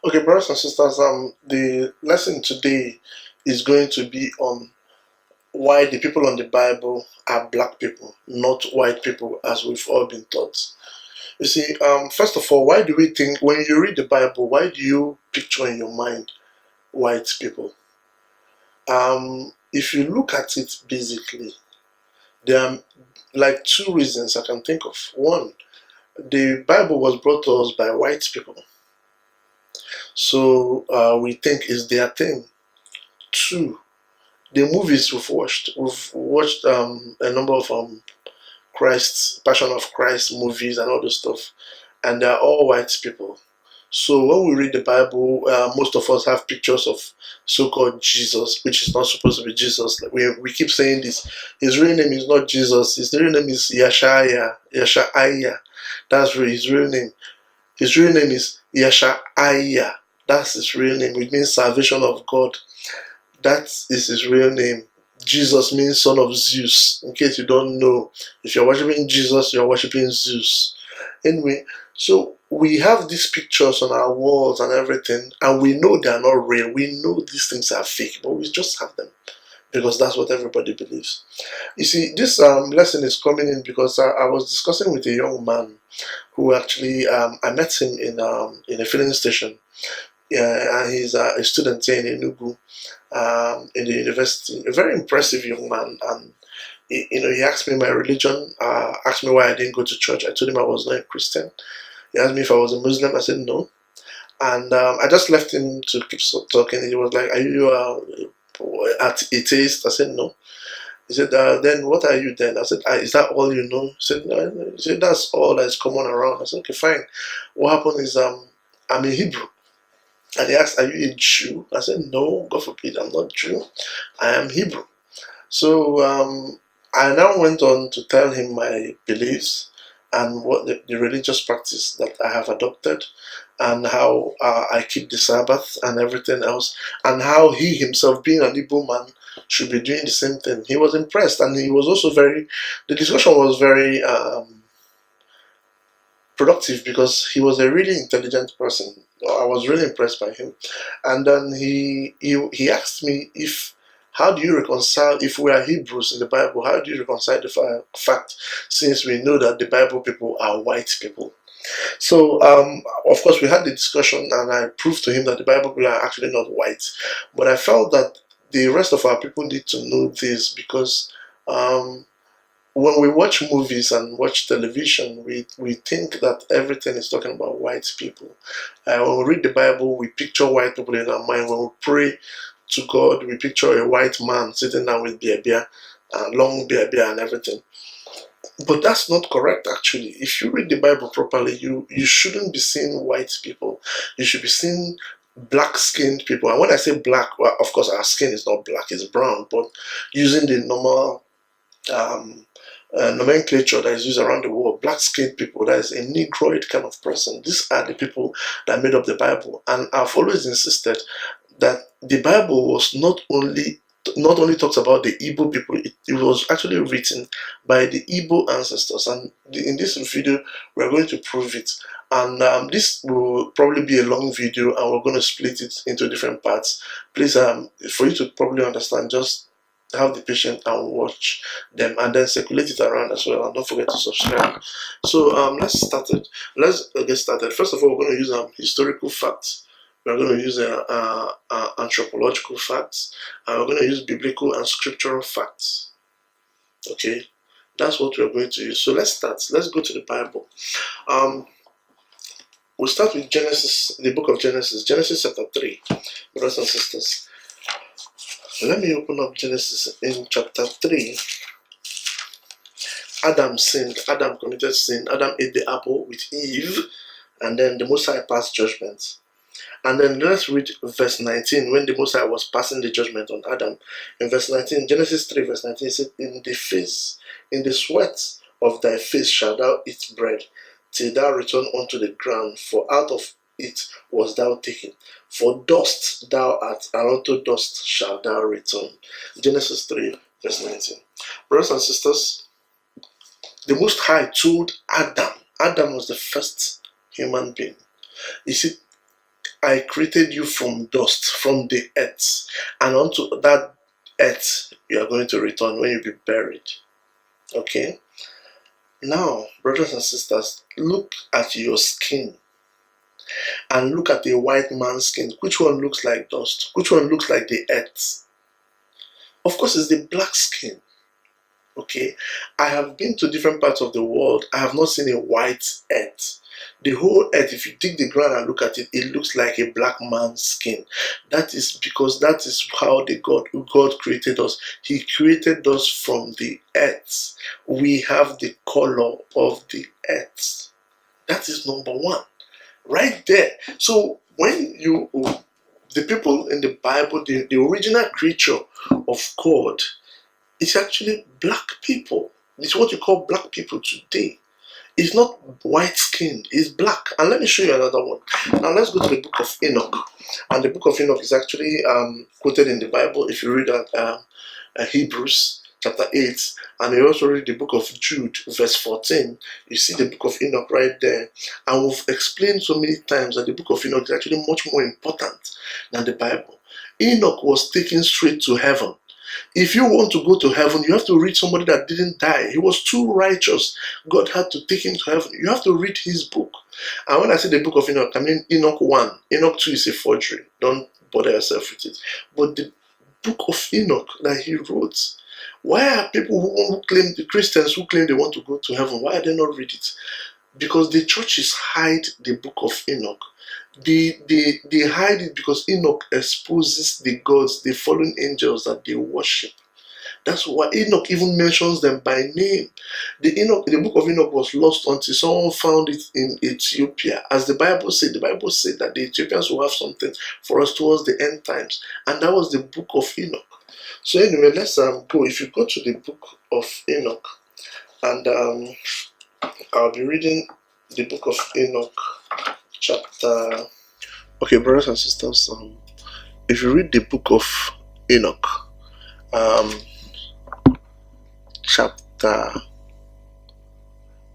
Okay, brothers and sisters, the lesson today is going to be on why the people on the Bible are black people, not white people, as we've all been taught. You see, first of all, why do we think when you read the Bible, why do you picture in your mind white people? If you look at it basically, there are like two reasons I can think of. One, the Bible was brought to us by white people, so we think it's their thing. Two, the movies we've watched a number of Christ, Passion of Christ movies and all this stuff, and they're all white people. So when we read the Bible, most of us have pictures of so-called Jesus, which is not supposed to be Jesus. Like we keep saying this. His real name is not Jesus. His real name is Yashaya. That's his real name. His real name is Yashaya. That's his real name. It means salvation of God. That is his real name. Jesus means son of Zeus. In case you don't know, if you're worshiping Jesus, you're worshiping Zeus. Anyway, so we have these pictures on our walls and everything, and we know they are not real. We know these things are fake, but we just have them because that's what everybody believes. You see, this lesson is coming in because I was discussing with a young man who actually I met him in a filling station. Yeah, and he's a student here in Enugu, in the university. A very impressive young man, and he asked me my religion, asked me why I didn't go to church. I told him I was not a Christian. He asked me if I was a Muslim. I said no, and I just left him to keep talking. He was like, "Are you atheist?" I said no. He said, "Then what are you then?" I said, "Is that all you know?" He said, "No." He said, "That's all that's common around." I said, "Okay, fine. What happened is I'm a Hebrew." And he asked, "Are you a Jew?" I said, "No, God forbid, I'm not Jew. I am Hebrew." So I now went on to tell him my beliefs and what the religious practice that I have adopted, and how I keep the Sabbath and everything else, and how he himself, being an Igbo man, should be doing the same thing. He was impressed, and he was also the discussion was very productive because he was a really intelligent person. I was really impressed by him. And then he asked me, if how do you reconcile, if we are Hebrews in the Bible, how do you reconcile the fact, since we know that the Bible people are white people? So of course we had the discussion, and I proved to him that the Bible people are actually not white. But I felt that the rest of our people need to know this because um, when we watch movies and watch television, we think that everything is talking about white people. When we read the Bible, we picture white people in our mind. When we pray to God, we picture a white man sitting down with beer, long beer, and everything. But that's not correct, actually. If you read the Bible properly, you shouldn't be seeing white people. You should be seeing black-skinned people. And when I say black, well, of course, our skin is not black, it's brown. But using the normal um, nomenclature that is used around the world, black skinned people, that is a negroid kind of person. These are the people that made up the Bible. And I've always insisted that the Bible was not only talks about the Igbo people, it was actually written by the Igbo ancestors. And in this video, we're going to prove it. And this will probably be a long video, and we're going to split it into different parts. Please, for you to probably understand, just have the patience and watch them, and then circulate it around as well, and don't forget to subscribe. So let's get started. First of all, we're going to use historical facts, we're going to use anthropological facts, and we're going to use biblical and scriptural facts. Okay, that's what we're going to use. So let's start. Let's go to the Bible. We'll start with Genesis, the book of Genesis, Genesis chapter 3, brothers and sisters. Let me open up Genesis in chapter 3. Adam sinned. Adam committed sin. Adam ate the apple with Eve, and then the Most High passed judgment. And then let's read verse 19, when the Most High was passing the judgment on Adam. In verse 19, Genesis 3 verse 19, it said, in the sweat of thy face shalt thou eat bread, till thou return unto the ground, for out of it was thou taken. For dust thou art, and unto dust shalt thou return. Genesis 3 verse 19. Brothers and sisters, the Most High told Adam was the first human being. You see, I created you from dust, from the earth, and unto that earth you are going to return when you be buried. Okay? Now, brothers and sisters, look at your skin and look at a white man's skin. Which one looks like dust? Which one looks like the earth? Of course, it's the black skin. Okay? I have been to different parts of the world. I have not seen a white earth. The whole earth, if you dig the ground and look at it, it looks like a black man's skin. That is because that is how God created us. He created us from the earth. We have the color of the earth. That is number one. Right there. So when the people in the Bible, the original creature of God, it's actually black people. It's what you call black people today. It's not white skinned, it's black. And let me show you another one. Now let's go to the book of Enoch. And the book of Enoch is actually quoted in the Bible. If you read Hebrews chapter 8, and you also read the book of Jude, verse 14, you see the book of Enoch right there. And we've explained so many times that the book of Enoch is actually much more important than the Bible. Enoch was taken straight to heaven. If you want to go to heaven, you have to read somebody that didn't die. He was too righteous. God had to take him to heaven. You have to read his book. And when I say the book of Enoch, I mean Enoch 1. Enoch 2 is a forgery. Don't bother yourself with it. But the book of Enoch that he wrote, why are people who claim, the Christians who claim they want to go to heaven, why are they not read it? Because the churches hide the book of Enoch. They hide it because Enoch exposes the gods, the fallen angels that they worship. That's why Enoch even mentions them by name. The book of Enoch was lost until someone found it in Ethiopia. As the Bible said that the Ethiopians will have something for us towards the end times. And that was the book of Enoch. So anyway, let's go. If you go to the book of Enoch, and I'll be reading the book of Enoch, chapter. Okay, brothers and sisters, if you read the book of Enoch, chapter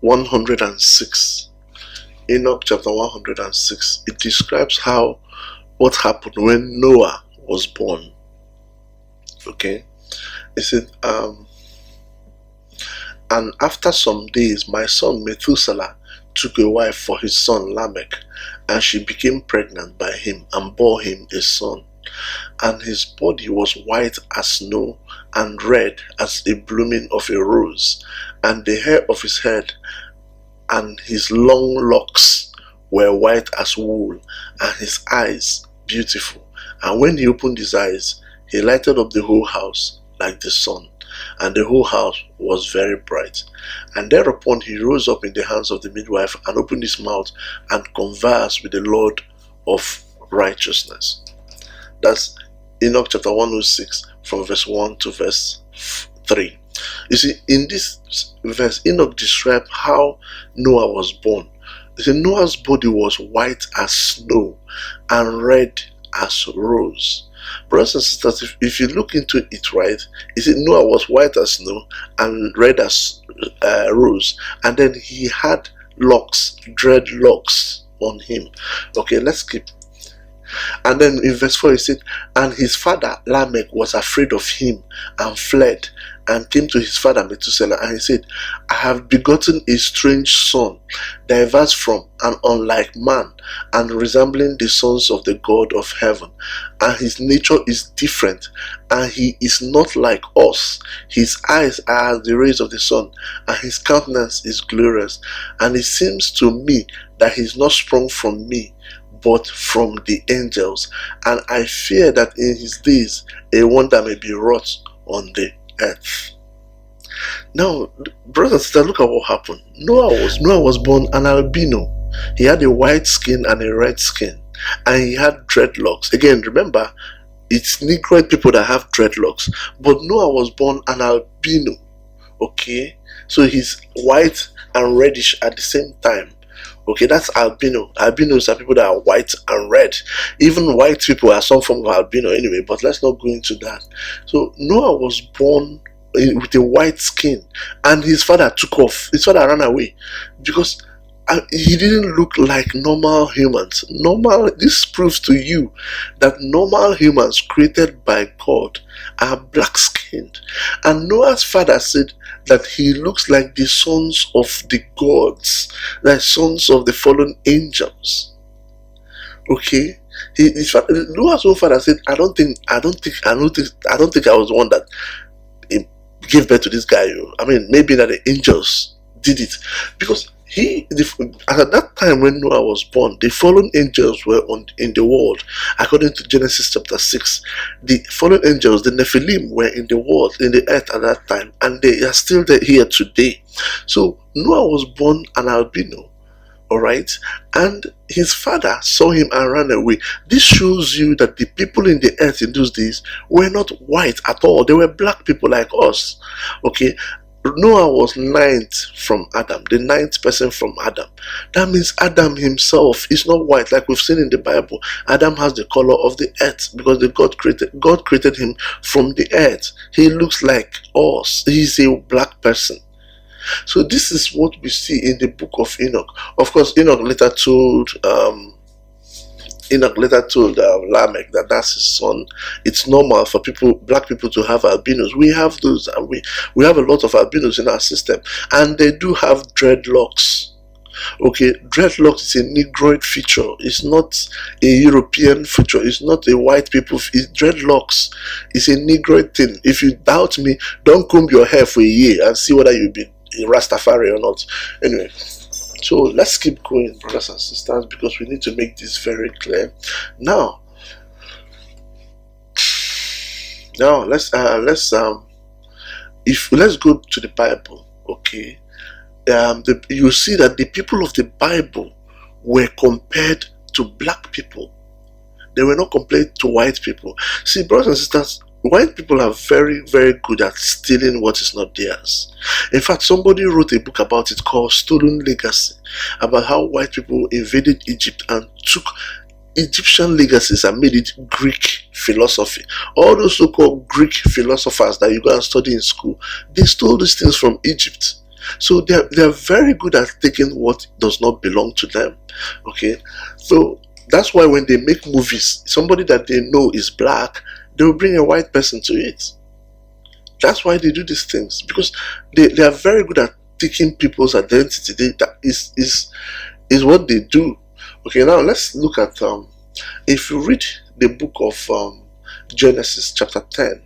106, Enoch chapter 106, it describes what happened when Noah was born. Okay, it said, and after some days, my son Methuselah took a wife for his son Lamech, and she became pregnant by him and bore him a son. And his body was white as snow and red as a blooming of a rose, and the hair of his head and his long locks were white as wool, and his eyes beautiful. And when he opened his eyes, he lighted up the whole house like the sun, and the whole house was very bright. And thereupon he rose up in the hands of the midwife and opened his mouth and conversed with the Lord of righteousness. That's Enoch chapter 106 from verse 1 to verse 3. You see, in this verse, Enoch described how Noah was born. You see, Noah's body was white as snow and red as rose. Brothers and sisters, if you look into it right, you see Noah was white as snow and red as rose, and then he had locks, dreadlocks on him. Okay, let's skip. And then in verse 4 he said, and his father Lamech was afraid of him and fled and came to his father Methuselah, and he said, I have begotten a strange son, diverse from and unlike man, and resembling the sons of the God of heaven. And his nature is different, and he is not like us. His eyes are as the rays of the sun, and his countenance is glorious. And it seems to me that he is not sprung from me, but from the angels. And I fear that in his days a wonder may be wrought on the earth. Now, brothers and sisters, look at what happened. Noah was born an albino. He had a white skin and a red skin, and he had dreadlocks. Again, remember, it's Negroid people that have dreadlocks, but Noah was born an albino. Okay, so he's white and reddish at the same time. Okay, that's albino. Albinos are people that are white and red. Even white people are some form of albino anyway, but let's not go into that. So Noah was born with a white skin, and his father took off. His father ran away because he didn't look like normal humans. This proves to you that normal humans created by God are black skinned. And Noah's father said that he looks like the sons of the gods, the sons of the fallen angels. Okay? Noah's own father said, I don't think I was the one that gave birth to this guy. I mean, maybe that the angels did it, because at that time when Noah was born, the fallen angels were in the world. According to Genesis chapter 6, the fallen angels, the Nephilim, were in the world, in the earth at that time, and they are still there here today. So Noah was born an albino, all right, and his father saw him and ran away. This shows you that the people in the earth in those days were not white at all. They were black people like us. Okay, Noah was ninth from Adam, the ninth person from Adam. That means Adam himself is not white like we've seen in the Bible. Adam has the color of the earth because God created him from the earth. He looks like us. He's a black person. So this is what we see in the book of Enoch. Of course, Enoch later told Lamech that that's his son. It's normal for black people to have albinos. We have those, and we have a lot of albinos in our system, and they do have dreadlocks. Okay, dreadlocks is a Negroid feature. It's not a European feature. It's not a white people. Dreadlocks is a Negroid thing. If you doubt me, don't comb your hair for a year and see whether you'll be a Rastafari or not. Anyway, so let's keep going, brothers and sisters, because we need to make this very clear. Now let's go to the Bible. Okay, you see that the people of the Bible were compared to black people. They were not compared to white people. See, brothers and sisters, white people are very, very good at stealing what is not theirs. In fact, somebody wrote a book about it called Stolen Legacy, about how white people invaded Egypt and took Egyptian legacies and made it Greek philosophy. All those so-called Greek philosophers that you go and study in school, they stole these things from Egypt. So they're very good at taking what does not belong to them. Okay, so that's why when they make movies, somebody that they know is black, they will bring a white person to it. That's why they do these things, because they are very good at taking people's identity. That is what they do. Okay, now let's look at if you read the book of Genesis chapter 10,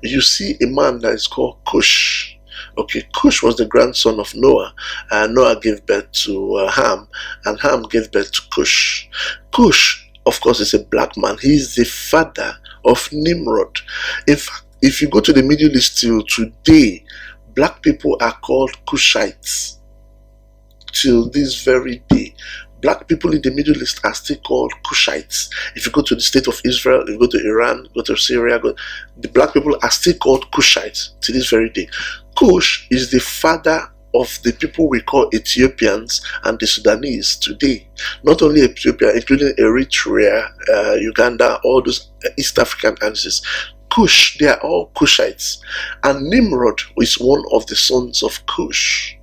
you see a man that is called Cush. Okay, Cush was the grandson of Noah, and Noah gave birth to Ham, and Ham gave birth to Cush. Cush, of course, is a black man. He is the father of Nimrod. In fact, if you go to the Middle East till today, black people are called Cushites. Till this very day, black people in the Middle East are still called Cushites. If you go to the state of Israel, if you go to Iran, go to Syria, the black people are still called Cushites to this very day. Cush is the father of the people we call Ethiopians and the Sudanese today. Not only Ethiopia, including Eritrea, Uganda, all those East African countries. Cush, they are all Cushites. And Nimrod is one of the sons of Cush.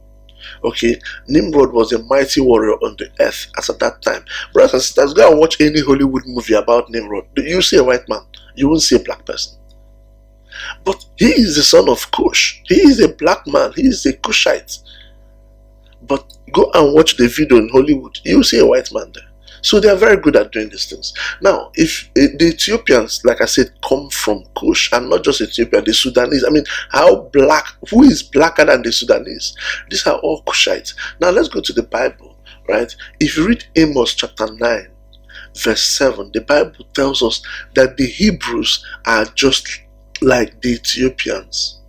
Okay, Nimrod was a mighty warrior on the earth as at that time. Brothers and sisters, go and watch any Hollywood movie about Nimrod. You see a white man, you won't see a black person. But he is the son of Cush. He is a black man. He is a Cushite. But go and watch the video in Hollywood. You see a white man there. So they are very good at doing these things. Now, if the Ethiopians, like I said, come from Cush, and not just Ethiopia, the Sudanese. I mean, who is blacker than the Sudanese? These are all Cushites. Now, let's go to the Bible, right? If you read Amos chapter 9, verse 7, the Bible tells us that the Hebrews are just like the Ethiopians.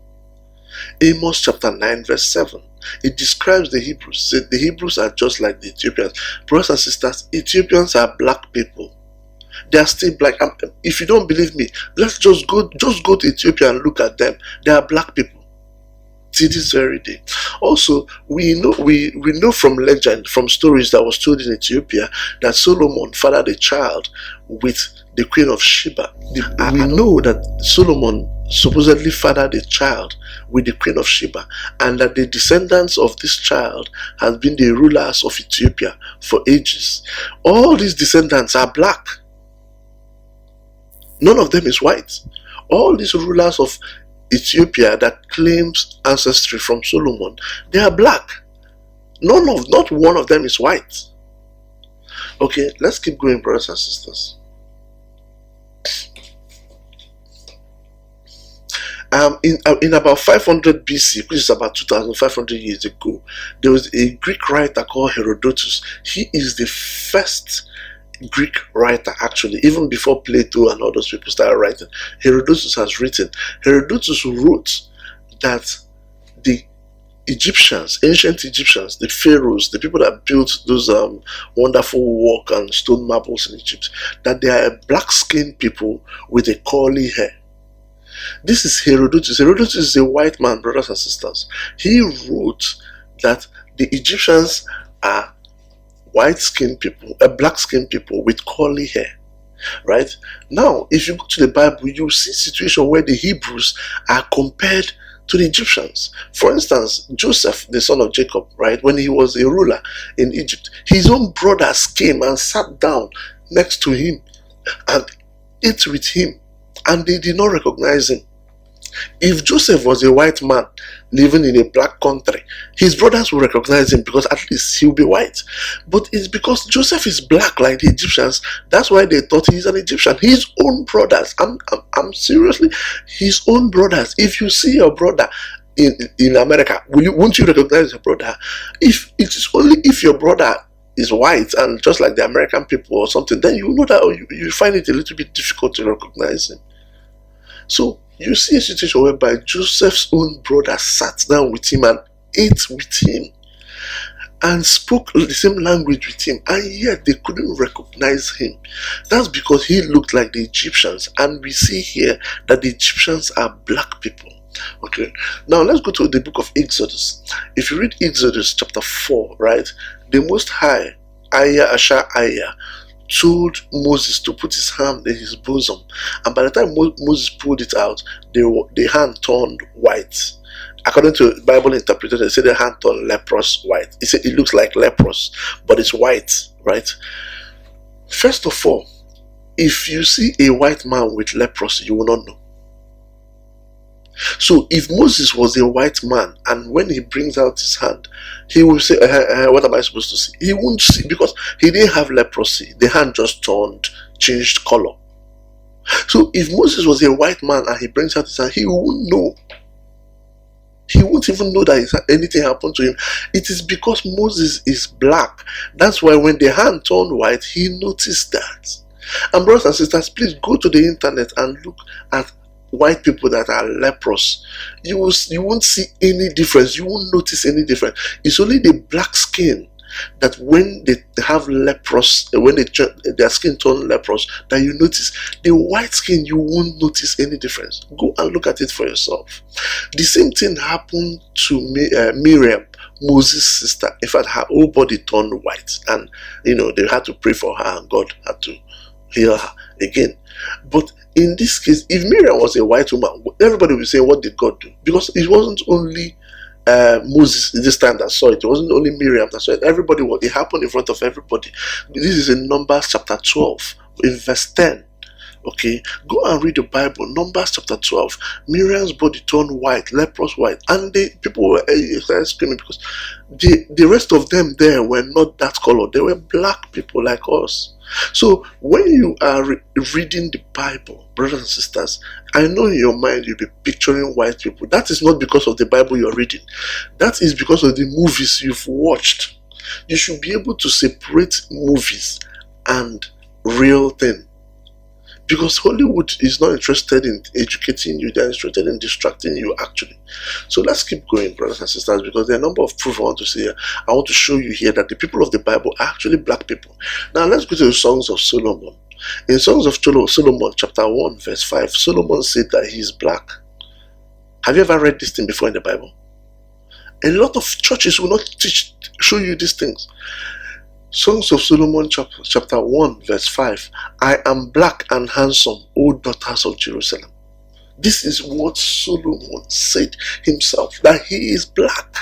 Amos chapter 9 verse 7, it describes the Hebrews. It said the Hebrews are just like the Ethiopians. Brothers and sisters, Ethiopians are black people. They are still black. If you don't believe me, let's just go to Ethiopia and look at them. They are black people. till this very day. Also, we know from legend, from stories that was told in Ethiopia, that Solomon fathered a child with the Queen of Sheba. We know that Solomon supposedly fathered a child with the Queen of Sheba, and that the descendants of this child has been the rulers of Ethiopia for ages. All these descendants are black. None of them is white. All these rulers of Ethiopia that claims ancestry from Solomon, they are black. Not one of them is white. Okay, let's keep going, brothers and sisters. In about 500 BC, which is about 2,500 years ago, there was a Greek writer called Herodotus. He is the first Greek writer, actually, even before Plato and all those people started writing. Herodotus has written. Herodotus wrote that the Egyptians, ancient Egyptians, the pharaohs, the people that built those wonderful work and stone marbles in Egypt, that they are black-skinned people with a curly hair. This is Herodotus. Herodotus is a white man, brothers and sisters. He wrote that the Egyptians are white-skinned people, black-skinned people with curly hair. Right? Now, if you go to the Bible, you see a situation where the Hebrews are compared to the Egyptians. For instance, Joseph, the son of Jacob, right, when he was a ruler in Egypt, his own brothers came and sat down next to him and ate with him, and they did not recognize him. If Joseph was a white man living in a black country, his brothers will recognize him because at least he'll be white. But it's because Joseph is black like the Egyptians, that's why they thought he's an Egyptian. His own brothers, I'm seriously, his own brothers. If you see your brother in America, won't you recognize your brother? If it is only if your brother is white and just like the American people or something, then you know that you find it a little bit difficult to recognize him. So you see a situation whereby Joseph's own brother sat down with him and ate with him and spoke the same language with him, and yet they couldn't recognize him. That's because he looked like the Egyptians, and we see here that the Egyptians are black people. Okay, now let's go to the book of Exodus. If you read Exodus chapter 4, right, the Most High, Aya, told Moses to put his hand in his bosom, and by the time Moses pulled it out, the hand turned white. According to Bible interpreters, they say the hand turned leprous white. It looks like leprous, but it's white, right? First of all, if you see a white man with leprosy, you will not know. So if Moses was a white man, and when he brings out his hand, he will say, what am I supposed to see? He won't see because he didn't have leprosy. The hand just changed color. So if Moses was a white man and he brings out his hand, he won't know. He won't even know that anything happened to him. It is because Moses is black. That's why when the hand turned white, he noticed that. And brothers and sisters, please go to the internet and look at white people that are leprous. You won't see any difference. You won't notice any difference. It's only the black skin that when they have leprous, when their skin turn leprous, that you notice. The white skin, you won't notice any difference. Go and look at it for yourself. The same thing happened to Miriam, Moses' sister. In fact, her whole body turned white, and they had to pray for her, and God had to heal her again. But in this case, if Miriam was a white woman, everybody would say, what did God do? Because it wasn't only Moses this time that saw it. It wasn't only Miriam that saw it. It happened in front of everybody. This is in Numbers chapter 12, in verse 10. Okay, go and read the Bible. Numbers chapter 12. Miriam's body turned white, leprous white, and people were screaming because the rest of them there were not that color. They were black people like us. So when you are reading the Bible, brothers and sisters, I know in your mind you'll be picturing white people. That is not because of the Bible you're reading. That is because of the movies you've watched. You should be able to separate movies and real thing. Because Hollywood is not interested in educating you, they're interested in distracting you actually. So let's keep going, brothers and sisters, because there are a number of proof I want to see here. I want to show you here that the people of the Bible are actually black people. Now let's go to the Songs of Solomon. In Songs of Solomon, chapter 1, verse 5, Solomon said that he is black. Have you ever read this thing before in the Bible? A lot of churches will not show you these things. Songs of Solomon chapter 1 verse 5. I am black and handsome, O daughters of Jerusalem. This is what Solomon said himself, that he is black.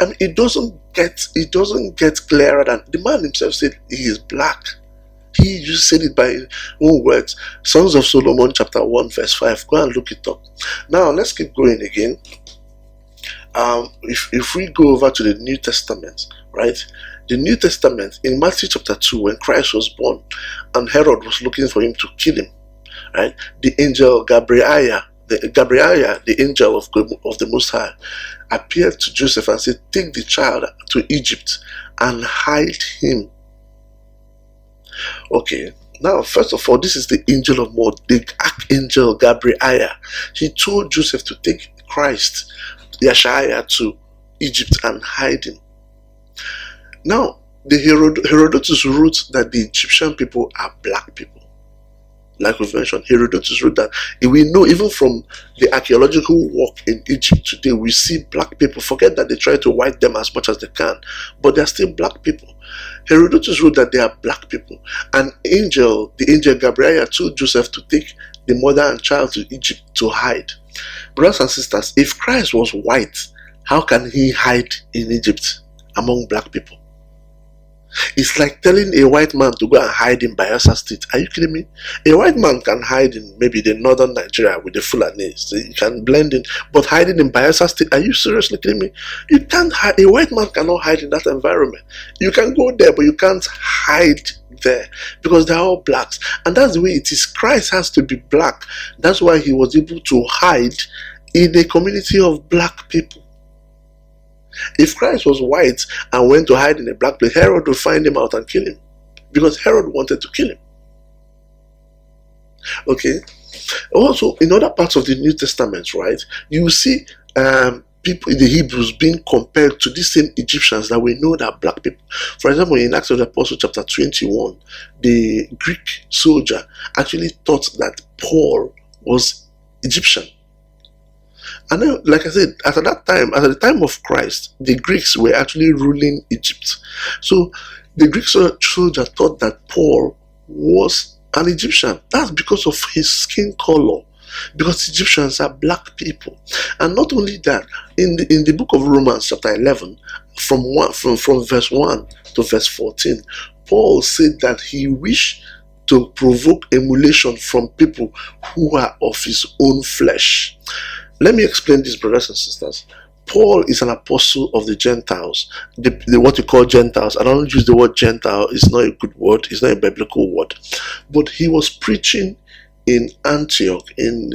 And it doesn't get clearer than the man himself said he is black. He just said it by his own words. Songs of Solomon chapter 1 verse 5. Go and look it up. Now let's keep going again. If we go over to the New Testament, right? The New Testament in Matthew chapter 2, when Christ was born and Herod was looking for him to kill him, right? The angel Gabriel, the angel of the Most High, appeared to Joseph and said, take the child to Egypt and hide him. Okay, now first of all, this is the angel of God, the archangel Gabriel. He told Joseph to take Christ, Yeshua, to Egypt and hide him. Now, the Herodotus wrote that the Egyptian people are black people. Like we've mentioned, Herodotus wrote that. We know even from the archaeological work in Egypt today, we see black people. Forget that they try to white them as much as they can, but they're still black people. Herodotus wrote that they are black people. The angel Gabriel told Joseph to take the mother and child to Egypt to hide. Brothers and sisters, if Christ was white, how can he hide in Egypt among black people? It's like telling a white man to go and hide in Bayelsa State. Are you kidding me? A white man can hide in maybe the northern Nigeria with the Fulanis. He can blend in. But hiding in Bayelsa State, are you seriously kidding me? You can't hide. A white man cannot hide in that environment. You can go there, but you can't hide there because they're all blacks. And that's the way it is. Christ has to be black. That's why he was able to hide in a community of black people. If Christ was white and went to hide in a black place, Herod would find him out and kill him, because Herod wanted to kill him. Okay. Also, in other parts of the New Testament, right, you see people in the Hebrews being compared to these same Egyptians that we know that are black people. For example, in Acts of the Apostles chapter 21, the Greek soldier actually thought that Paul was Egyptian. And then, like I said, at the time of Christ, the Greeks were actually ruling Egypt. So the Greek soldier thought that Paul was an Egyptian. That's because of his skin color. Because Egyptians are black people. And not only that, in the book of Romans chapter 11, from verse 1 to verse 14, Paul said that he wished to provoke emulation from people who are of his own flesh. Let me explain this, brothers and sisters. Paul is an apostle of the Gentiles, what you call Gentiles. I don't use the word Gentile, it's not a good word, it's not a biblical word. But he was preaching in Antioch, in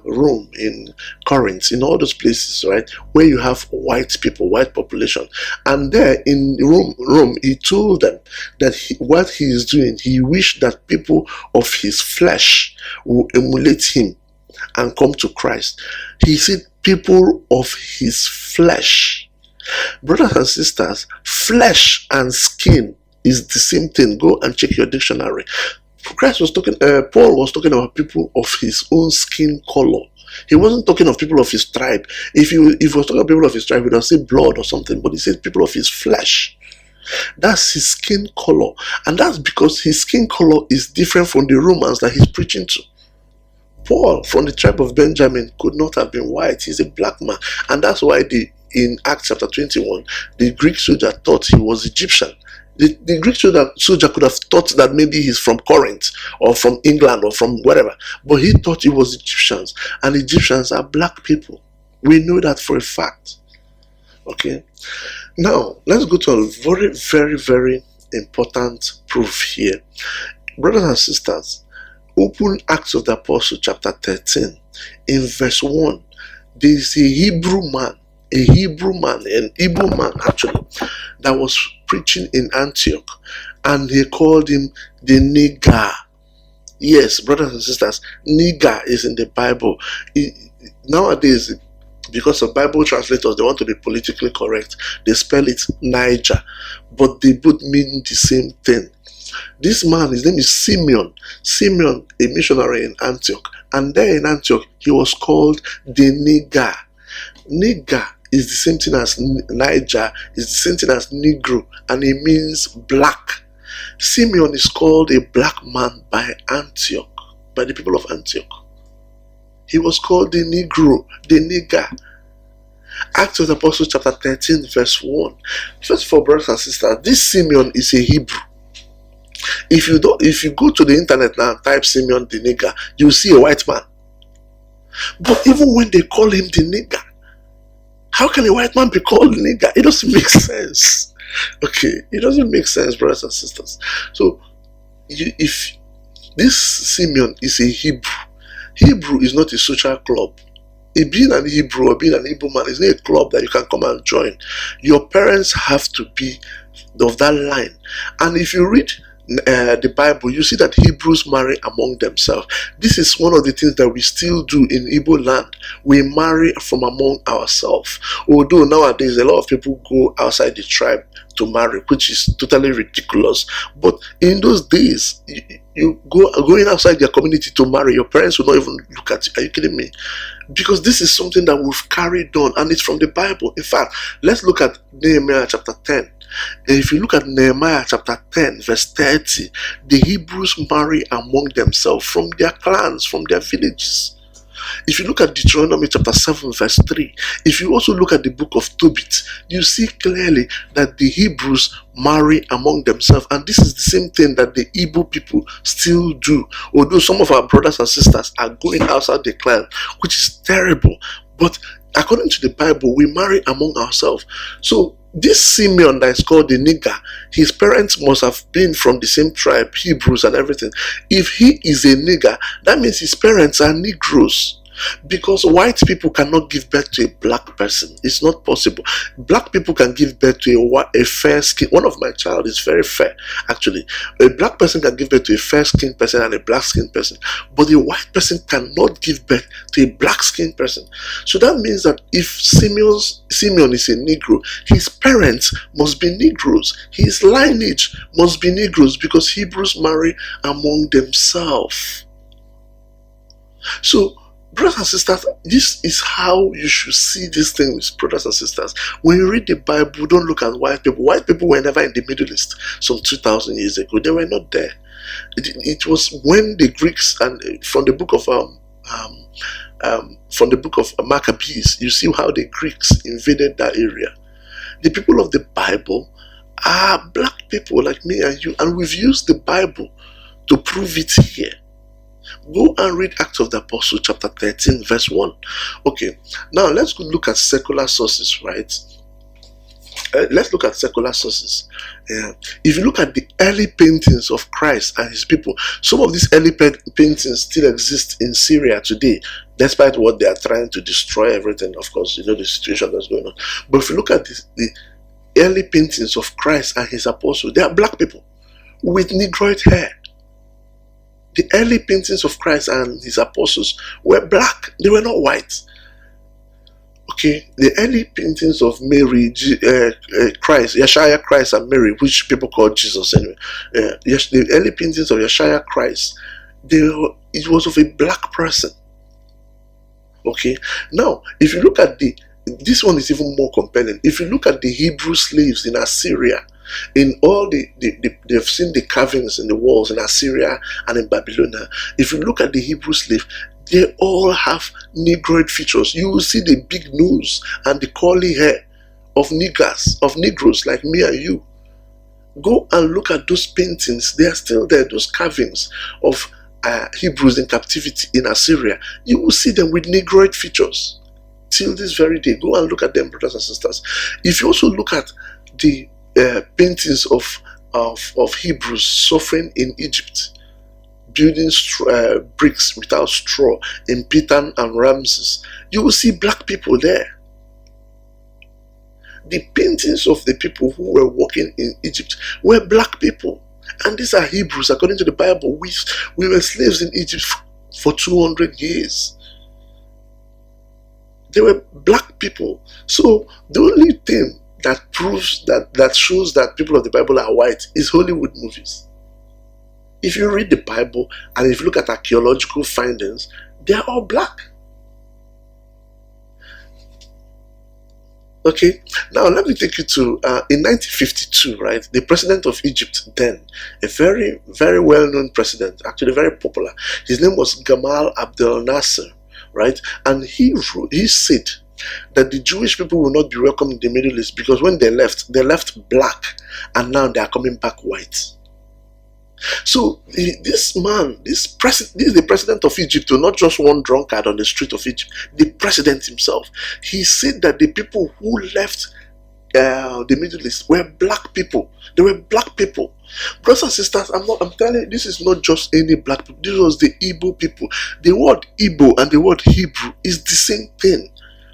Rome, in Corinth, in all those places, right, where you have white people, white population. And there in Rome, he told them that what he is doing, he wished that people of his flesh will emulate him and come to Christ. He said people of his flesh. Brothers and sisters, flesh and skin is the same thing. Go and check your dictionary. Paul was talking about people of his own skin color. He wasn't talking of people of his tribe. If he was talking about people of his tribe, he would have said blood or something, but he said people of his flesh. That's his skin color. And that's because his skin color is different from the Romans that he's preaching to. Paul from the tribe of Benjamin could not have been white. He's a black man. And that's why in Acts chapter 21, the Greek soldier thought he was Egyptian. The Greek soldier could have thought that maybe he's from Corinth or from England or from wherever. But he thought he was Egyptians. And Egyptians are black people. We know that for a fact. Okay. Now, let's go to a very, very, very important proof here. Brothers and sisters, open Acts of the Apostle chapter 13. In verse 1, there is an Hebrew man actually, that was preaching in Antioch, and he called him the nigger. Yes, brothers and sisters, nigger is in the Bible. Nowadays, because of Bible translators, they want to be politically correct. They spell it Niger, but they both mean the same thing. This man, his name is Simeon. Simeon, a missionary in Antioch, And there in Antioch, he was called the Niger. Niger is the same thing as Niger, is the same thing as Negro, and it means black. Simeon is called a black man by Antioch, by the people of Antioch. He was called the Negro, the Niger. Acts of the Apostles chapter 13 verse 1. First of all, brothers and sisters, this Simeon is a Hebrew. If you go to the internet now and type Simeon the nigger, you'll see a white man. But even when they call him the nigger, how can a white man be called nigger? It doesn't make sense. Okay, it doesn't make sense, brothers and sisters. So, if this Simeon is a Hebrew is not a social club. Being an Hebrew or being an Hebrew man is not a club that you can come and join. Your parents have to be of that line. And if you read the Bible, you see that Hebrews marry among themselves. This is one of the things that we still do in Igbo land. We marry from among ourselves. Although nowadays a lot of people go outside the tribe to marry, which is totally ridiculous. But in those days, you going outside your community to marry, your parents will not even look at you. Are you kidding me? Because this is something that we've carried on, and it's from the Bible. In fact, let's look at Nehemiah chapter 10. If you look at Nehemiah chapter 10 verse 30, the Hebrews marry among themselves from their clans, from their villages. If you look at Deuteronomy chapter 7 verse 3, if you also look at the book of Tobit, you see clearly that the Hebrews marry among themselves, and this is the same thing that the Igbo people still do, although some of our brothers and sisters are going outside the clan, which is terrible. But according to the Bible, we marry among ourselves. So this Simeon that is called the nigger, his parents must have been from the same tribe, Hebrews and everything. If he is a nigger, that means his parents are Negroes. Because white people cannot give birth to a black person. It's not possible. Black people can give birth to a fair skin. One of my child is very fair, actually. A black person can give birth to a fair skinned person and a black skinned person. But a white person cannot give birth to a black skinned person. So that means that if Simeon is a Negro, his parents must be Negroes. His lineage must be Negroes, because Hebrews marry among themselves. So, brothers and sisters, this is how you should see this thing with brothers and sisters. When you read the Bible, don't look at white people. White people were never in the Middle East some 2,000 years ago. They were not there. It was when the Greeks, and from the book of Maccabees, you see how the Greeks invaded that area. The people of the Bible are black people like me and you, and we've used the Bible to prove it here. Go and read Acts of the Apostles chapter 13 verse 1. Okay, now let's go look at secular sources, right? Let's look at secular sources. If you look at the early paintings of Christ and his people, some of these early paintings still exist in Syria today, despite what they are trying to destroy everything. Of course, you know the situation that's going on. But if you look at the early paintings of Christ and his apostles, they are black people with negroid hair. The early paintings of Christ and his apostles were black. They were not white. Okay, the early paintings of Mary, Christ, Yeshua Christ and Mary, which people call Jesus anyway. The early paintings of Yeshua Christ, it was of a black person. Okay, now if you look at this one is even more compelling. If you look at the Hebrew slaves in Assyria, in all they've seen the carvings in the walls in Assyria and in Babylonia. If you look at the Hebrew slave, they all have negroid features. You will see the big nose and the curly hair of Negroes like me and you. Go and look at those paintings. They are still there, those carvings of Hebrews in captivity in Assyria. You will see them with negroid features till this very day. Go and look at them, brothers and sisters. If you also look at the paintings of Hebrews suffering in Egypt, building bricks without straw in Pithom and Ramses, you will see black people there. The paintings of the people who were working in Egypt were black people, and these are Hebrews according to the Bible. We were slaves in Egypt for 200 years. They were black people. So the only thing that proves that shows that people of the Bible are white is Hollywood movies. If you read the Bible and if you look at archaeological findings, They are all black. Okay, now let me take you to in 1952, right? The president of Egypt then, a very, very well-known president, actually very popular. His name was Gamal Abdel Nasser, right? And he said that the Jewish people will not be welcome in the Middle East because when they left black, and now they are coming back white. So this man, this is the president of Egypt, not just one drunkard on the street of Egypt, the president himself. He said that the people who left the Middle East were black people. They were black people. Brothers and sisters, I'm telling you, this is not just any black people. This was the Igbo people. The word Igbo and the word Hebrew is the same thing.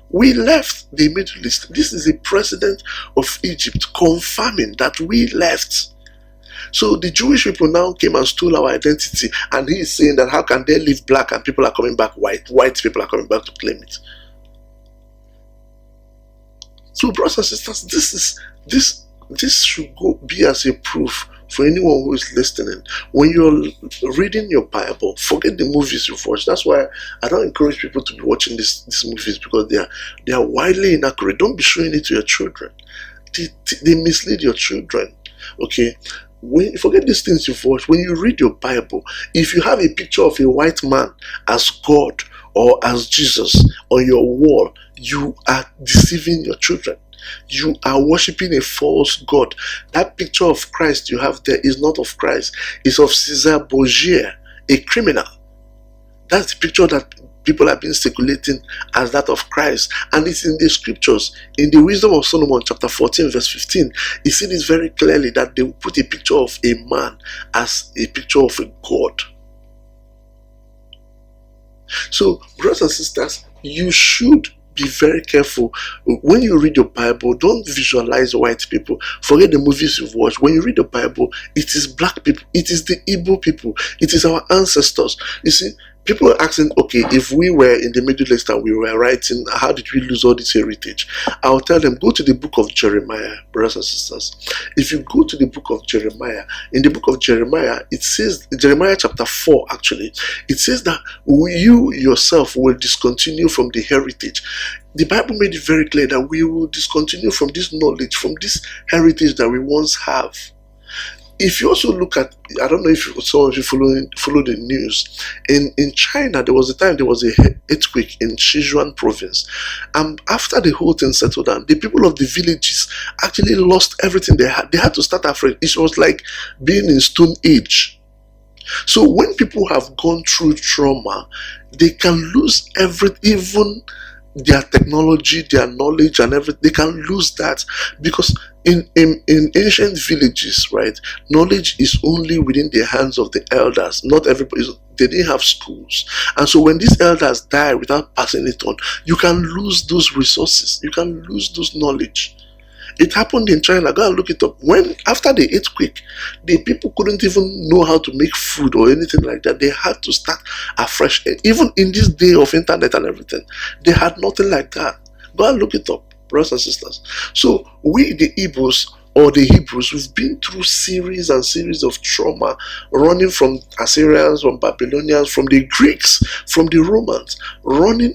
We left the Middle East. This is the president of Egypt confirming that we left. So the Jewish people now came and stole our identity, and he is saying that how can they live black and people are coming back white? White people are coming back to claim it. So brothers and sisters, this should be as a proof for anyone who is listening. When you're reading your Bible, forget the movies you've watched. That's why I don't encourage people to be watching these movies, because they are widely inaccurate. Don't be showing it to your children. They mislead your children. Okay. When you forget these things you've watched, when you read your Bible, if you have a picture of a white man as God or as Jesus on your wall, you are deceiving your children. You are worshiping a false God. That picture of Christ you have there is not of Christ. It's of Caesar Borgia, a criminal. That's the picture that people have been circulating as that of Christ. And it's in the scriptures. In the Wisdom of Solomon chapter 14 verse 15, you see this very clearly, that they will put a picture of a man as a picture of a God. So brothers and sisters, you should be very careful. When you read your Bible, don't visualize white people. Forget the movies you've watched. When you read the Bible, it is black people. It is the Igbo people. It is our ancestors. You see, people are asking, okay, if we were in the Middle East and we were writing, how did we lose all this heritage? I'll tell them, go to the book of Jeremiah, brothers and sisters. If you go to the book of Jeremiah, in the book of Jeremiah, it says, Jeremiah chapter 4 actually, it says that you yourself will discontinue from the heritage. The Bible made it very clear that we will discontinue from this knowledge, from this heritage that we once have. If you also look at, I don't know if some of you follow the news, in China, there was a time there was an earthquake in Sichuan province. And after the whole thing settled down, the people of the villages actually lost everything they had. They had to start afresh. It was like being in Stone Age. So when people have gone through trauma, they can lose everything, even their technology, their knowledge and everything. They can lose that, because in ancient villages, right, knowledge is only within the hands of the elders. Not everybody, they didn't have schools. And so when these elders die without passing it on, you can lose those resources, you can lose those knowledge. It happened in China. Go and look it up. When after the earthquake, the people couldn't even know how to make food or anything like that. They had to start afresh. Even in this day of internet and everything, they had nothing like that. Go and look it up, brothers and sisters. So we, the Igbos or the Hebrews, we've been through series and series of trauma, running from Assyrians, from Babylonians, from the Greeks, from the Romans, running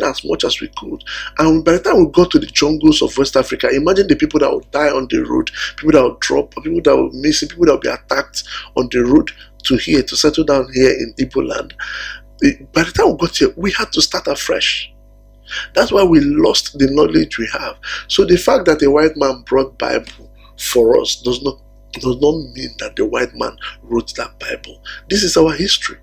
as much as we could. And by the time we got to the jungles of West Africa, imagine the people that would die on the road, people that would drop, people that would miss it, people that would be attacked on the road to here, to settle down here in Igbo land. By the time we got here, we had to start afresh. That's why we lost the knowledge we have. So the fact that a white man brought Bible for us does not mean that the white man wrote that Bible. This is our history.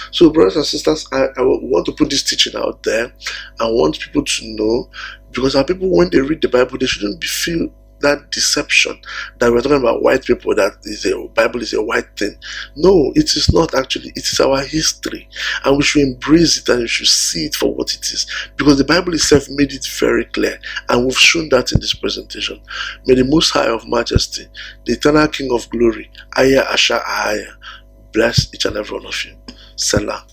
So brothers and sisters, I want to put this teaching out there. I want people to know, because our people, when they read the Bible, they shouldn't feel that deception that we're talking about white people, that Bible is a white thing. No, it is not actually. It is our history, and we should embrace it and we should see it for what it is, because the Bible itself made it very clear, and we've shown that in this presentation. May the Most High of Majesty, the Eternal King of Glory, Aya Asha Aya, bless each and every one of you. Selah.